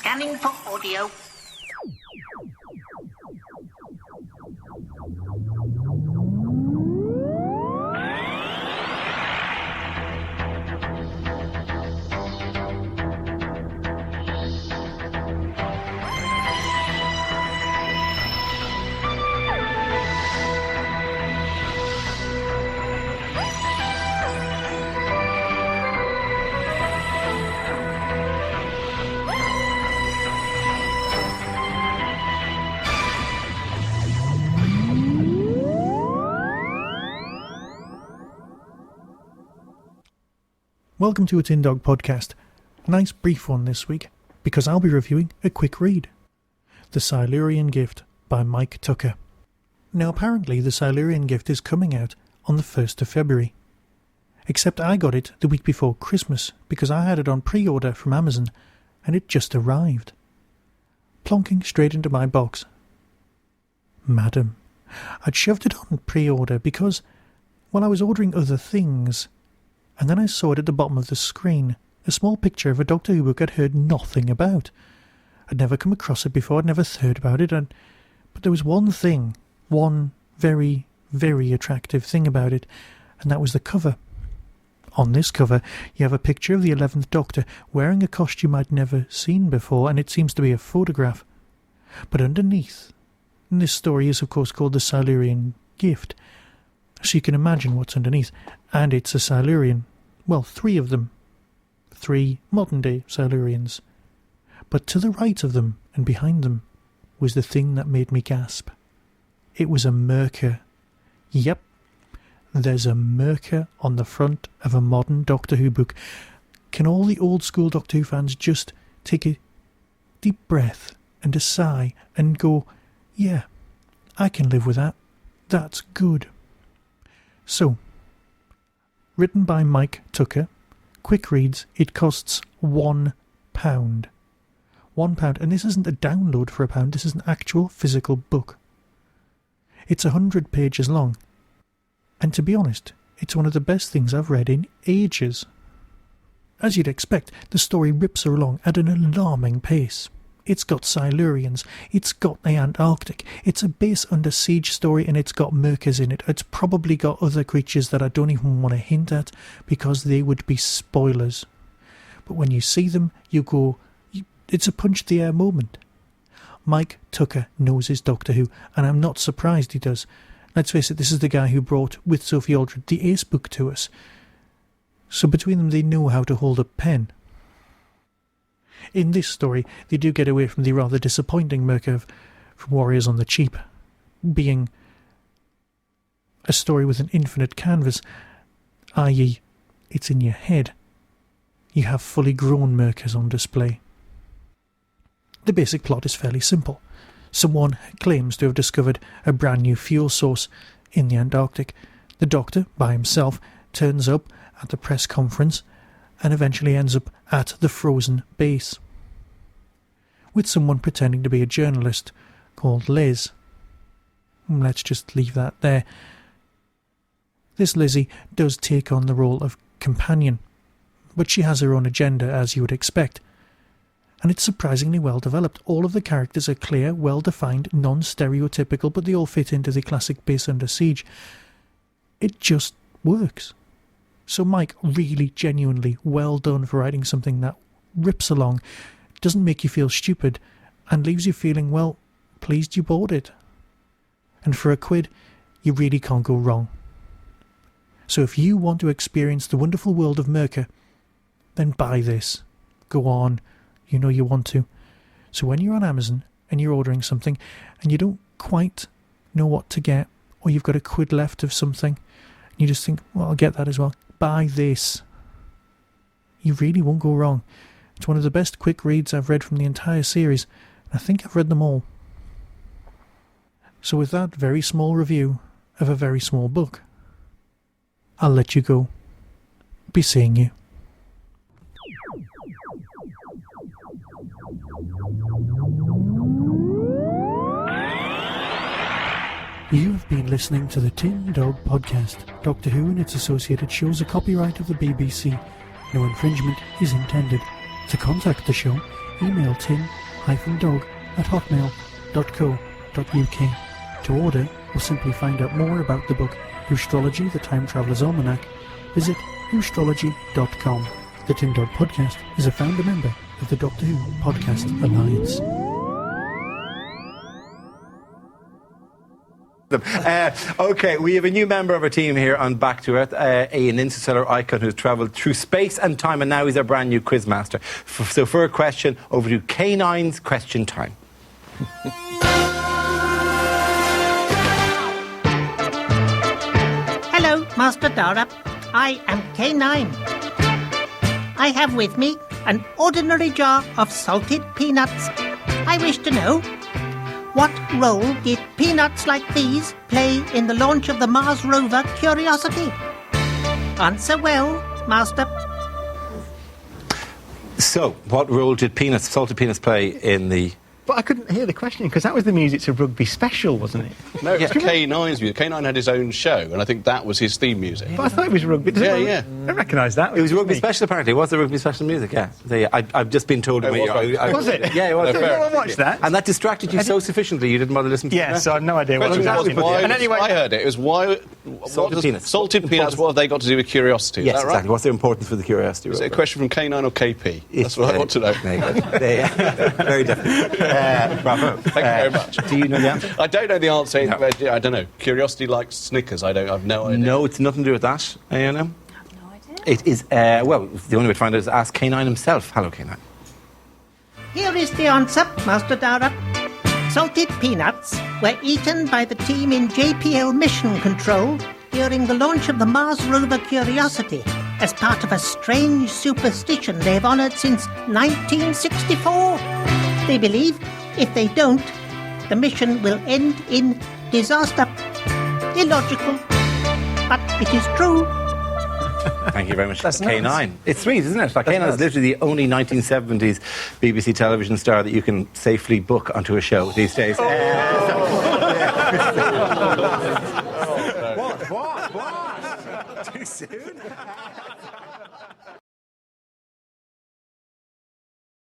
Scanning for audio. Welcome to a Tin Dog podcast. A nice brief one this week, because I'll be reviewing a quick read. The Silurian Gift by Mike Tucker. Now apparently the Silurian Gift is coming out on the 1st of February. Except I got it the week before Christmas, because I had it on pre-order from Amazon, and it just arrived. Plonking straight into my box. Madam, I'd shoved it on pre-order because, well, I was ordering other things, and then I saw it at the bottom of the screen, a small picture of a Doctor Who book I'd heard nothing about. I'd never come across it before, I'd never heard about it, but there was one thing, one very, very attractive thing about it, and that was the cover. On this cover, you have a picture of the 11th Doctor wearing a costume I'd never seen before, and it seems to be a photograph. But underneath, and this story is of course called The Silurian Gift, so you can imagine what's underneath, and it's a Silurian. Well, 3 of them. 3 modern-day Silurians. But to the right of them, and behind them, was the thing that made me gasp. It was a Merker. Yep, there's a Merker on the front of a modern Doctor Who book. Can all the old-school Doctor Who fans just take a deep breath and a sigh and go, yeah, I can live with that. That's good. So, written by Mike Tucker, quick reads, it costs £1. £1, and this isn't a download for £1, this is an actual physical book. It's 100 pages long, and to be honest, it's one of the best things I've read in ages. As you'd expect, the story rips along at an alarming pace. It's got Silurians, it's got the Antarctic, it's a base under siege story, and it's got Merkers in it. It's probably got other creatures that I don't even want to hint at, because they would be spoilers. But when you see them, you go, it's a punch-the-air moment. Mike Tucker knows his Doctor Who, and I'm not surprised he does. Let's face it, this is the guy who brought, with Sophie Aldred, the Ace book to us. So between them, they know how to hold a pen. In this story, they do get away from the rather disappointing Merker from Warriors on the Cheap, being a story with an infinite canvas, i.e., it's in your head. You have fully grown Merkers on display. The basic plot is fairly simple. Someone claims to have discovered a brand new fuel source in the Antarctic. The Doctor, by himself, turns up at the press conference and eventually ends up at the frozen base, with someone pretending to be a journalist called Liz. Let's just leave that there. This Lizzie does take on the role of companion, but she has her own agenda, as you would expect, and it's surprisingly well developed. All of the characters are clear, well-defined, non-stereotypical, but they all fit into the classic base under siege. It just works. So Mike, really genuinely well done for writing something that rips along, doesn't make you feel stupid, and leaves you feeling, well, pleased you bought it. And for £1, you really can't go wrong. So if you want to experience the wonderful world of Merker, then buy this. Go on, you know you want to. So when you're on Amazon and you're ordering something and you don't quite know what to get, or you've got £1 left of something, and you just think, well, I'll get that as well, buy this. You really won't go wrong. It's one of the best quick reads I've read from the entire series. I think I've read them all. So with that very small review of a very small book, I'll let you go. Be seeing you. You've been listening to the Tin Dog Podcast. Doctor Who and its associated shows are copyright of the BBC. No infringement is intended. To contact the show, email tin-dog@hotmail.co.uk. To order or simply find out more about the book Whostrology, the Time Traveller's Almanac, visit whostrology.com. The Tin Dog Podcast is a founder member of the Doctor Who Podcast Alliance. Okay, we have a new member of our team here on Back to Earth, an interstellar icon who's travelled through space and time, and now he's our brand new quizmaster. So for a question, over to K9's question time. Hello, Master Dara. I am K9. I have with me an ordinary jar of salted peanuts. I wish to know, what role did peanuts like these play in the launch of the Mars rover Curiosity? Answer well, Master. So, what role did salted peanuts play in the... But I couldn't hear the question because that was the music to Rugby Special, wasn't it? No, it was K9's music. K9 had his own show, and I think that was his theme music. But I thought it was Rugby. Yeah. I don't recognise that. It was Rugby Special, apparently. It was the Rugby Special music, yeah. So, I've just been told... Was it? Yeah, it was. No, I watched that. And that distracted you so sufficiently you didn't bother listening to it? Yeah, so I have no idea what it was. And anyway, I heard it. It was salted peanuts. Salted peanuts, what have they got to do with Curiosity? Yes, is that right? exactly. What's their importance for the Curiosity rover? Is it a question from K9 or KP? That's what I want to know. Very definitely. Bravo. Thank you very much. Do you know the answer? I don't know the answer. No. I don't know. Curiosity likes Snickers. I've no idea. No, it's nothing to do with that. You know? I have no idea. It is, well, the only way to find out is ask K9 himself. Hello, K9. Here is the answer, Master Dara. Salted peanuts were eaten by the team in JPL Mission Control during the launch of the Mars rover Curiosity as part of a strange superstition they've honoured since 1964. They believe if they don't, the mission will end in disaster. Illogical, but it is true. Thank you very much, That's K9. nice. It's sweet, isn't it? Like, K9 is literally the only 1970s BBC television star that you can safely book onto a show these days. What? Too soon?